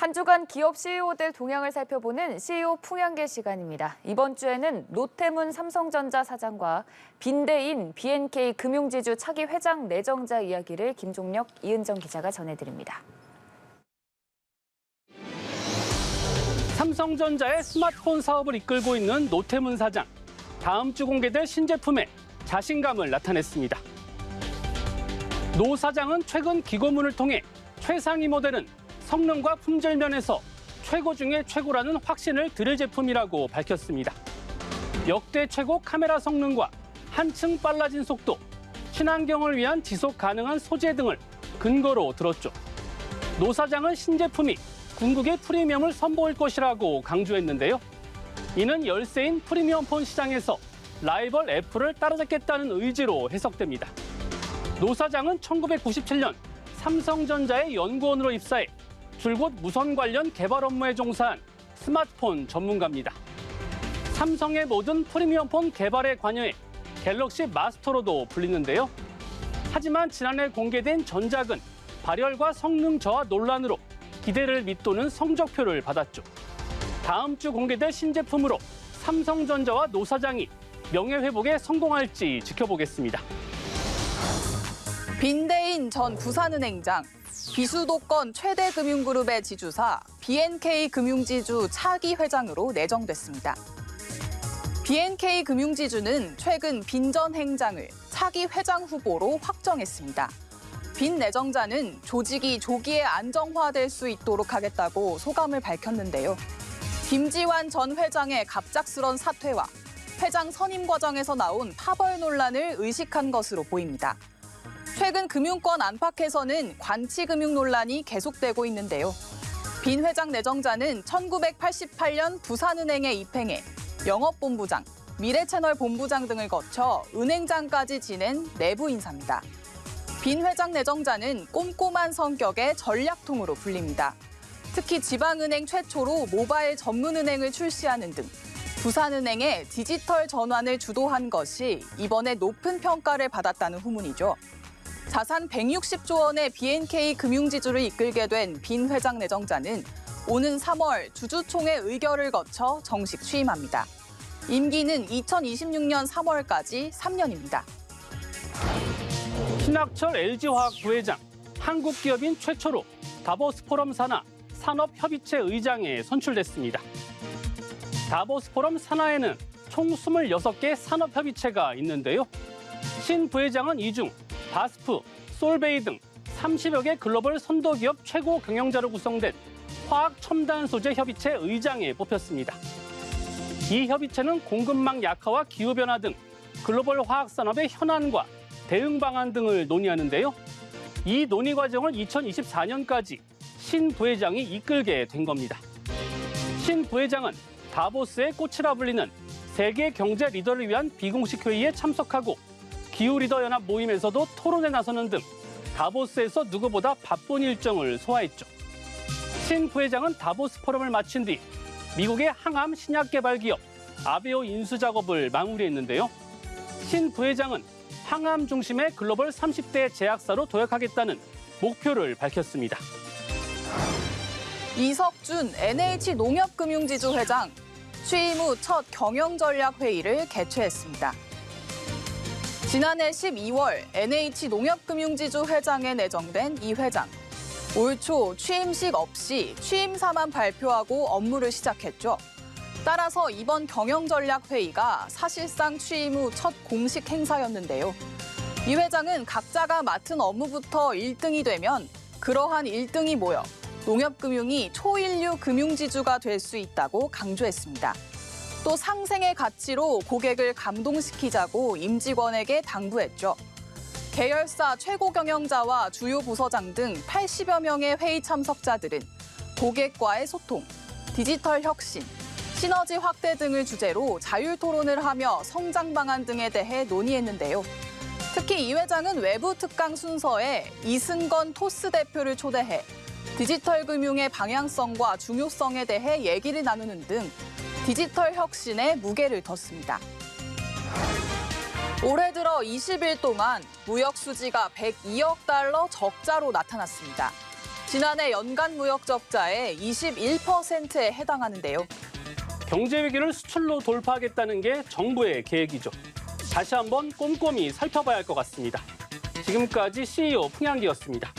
한 주간 기업 CEO들 동향을 살펴보는 CEO 풍향계 시간입니다. 이번 주에는 노태문 삼성전자 사장과 빈대인 B&K 금융지주 차기 회장 내정자 이야기를 김종력, 이은정 기자가 전해드립니다. 삼성전자의 스마트폰 사업을 이끌고 있는 노태문 사장. 다음 주 공개될 신제품에 자신감을 나타냈습니다. 노 사장은 최근 기고문을 통해 최상위 모델은 성능과 품질 면에서 최고 중에 최고라는 확신을 들을 제품이라고 밝혔습니다. 역대 최고 카메라 성능과 한층 빨라진 속도, 친환경을 위한 지속 가능한 소재 등을 근거로 들었죠. 노 사장은 신제품이 궁극의 프리미엄을 선보일 것이라고 강조했는데요. 이는 열세인 프리미엄폰 시장에서 라이벌 애플을 따라잡겠다는 의지로 해석됩니다. 노 사장은 1997년 삼성전자의 연구원으로 입사해 줄곧 무선 관련 개발 업무에 종사한 스마트폰 전문가입니다. 삼성의 모든 프리미엄폰 개발에 관여해 갤럭시 마스터로도 불리는데요. 하지만 지난해 공개된 전작은 발열과 성능 저하 논란으로 기대를 밑도는 성적표를 받았죠. 다음 주 공개될 신제품으로 삼성전자와 노 사장이 명예회복에 성공할지 지켜보겠습니다. 빈대인 전 부산은행장, 비수도권 최대 금융그룹의 지주사 B&K 금융지주 차기 회장으로 내정됐습니다. B&K 금융지주는 최근 빈 전 행장을 차기 회장 후보로 확정했습니다. 빈 내정자는 조직이 조기에 안정화될 수 있도록 하겠다고 소감을 밝혔는데요. 김지환 전 회장의 갑작스런 사퇴와 회장 선임 과정에서 나온 파벌 논란을 의식한 것으로 보입니다. 최근 금융권 안팎에서는 관치금융 논란이 계속되고 있는데요. 빈 회장 내정자는 1988년 부산은행에 입행해 영업본부장, 미래채널 본부장 등을 거쳐 은행장까지 지낸 내부 인사입니다. 빈 회장 내정자는 꼼꼼한 성격의 전략통으로 불립니다. 특히 지방은행 최초로 모바일 전문은행을 출시하는 등 부산은행의 디지털 전환을 주도한 것이 이번에 높은 평가를 받았다는 후문이죠. 자산 160조 원의 B&K 금융지주를 이끌게 된 빈 회장 내정자는 오는 3월 주주총회 의결을 거쳐 정식 취임합니다. 임기는 2026년 3월까지 3년입니다. 신학철 LG화학 부회장, 한국 기업인 최초로 다보스 포럼 산하 산업협의체 의장에 선출됐습니다. 다보스 포럼 산하에는 총 26개 산업협의체가 있는데요. 신 부회장은 이 중 바스프, 솔베이 등 30여 개 글로벌 선도기업 최고 경영자로 구성된 화학첨단 소재 협의체 의장에 뽑혔습니다. 이 협의체는 공급망 약화와 기후변화 등 글로벌 화학산업의 현안과 대응 방안 등을 논의하는데요. 이 논의 과정을 2024년까지 신 부회장이 이끌게 된 겁니다. 신 부회장은 다보스의 꽃이라 불리는 세계 경제 리더를 위한 비공식 회의에 참석하고 기후 리더 연합 모임에서도 토론에 나서는 등 다보스에서 누구보다 바쁜 일정을 소화했죠. 신 부회장은 다보스 포럼을 마친 뒤 미국의 항암 신약 개발 기업 아베오 인수 작업을 마무리했는데요. 신 부회장은 항암 중심의 글로벌 30대 제약사로 도약하겠다는 목표를 밝혔습니다. 이석준 NH농협금융지주 회장, 취임 후 첫 경영전략회의를 개최했습니다. 지난해 12월 NH농협금융지주 회장에 내정된 이 회장. 올 초 취임식 없이 취임사만 발표하고 업무를 시작했죠. 따라서 이번 경영전략회의가 사실상 취임 후 첫 공식 행사였는데요. 이 회장은 각자가 맡은 업무부터 1등이 되면 그러한 1등이 모여 농협금융이 초일류 금융지주가 될 수 있다고 강조했습니다. 또 상생의 가치로 고객을 감동시키자고 임직원에게 당부했죠. 계열사 최고 경영자와 주요 부서장 등 80여 명의 회의 참석자들은 고객과의 소통, 디지털 혁신, 시너지 확대 등을 주제로 자율 토론을 하며 성장 방안 등에 대해 논의했는데요. 특히 이 회장은 외부 특강 순서에 이승건 토스 대표를 초대해 디지털 금융의 방향성과 중요성에 대해 얘기를 나누는 등 디지털 혁신에 무게를 뒀습니다. 올해 들어 20일 동안 무역 수지가 102억 달러 적자로 나타났습니다. 지난해 연간 무역 적자의 21%에 해당하는데요. 경제 위기를 수출로 돌파하겠다는 게 정부의 계획이죠. 다시 한번 꼼꼼히 살펴봐야 할 것 같습니다. 지금까지 CEO 풍양기였습니다.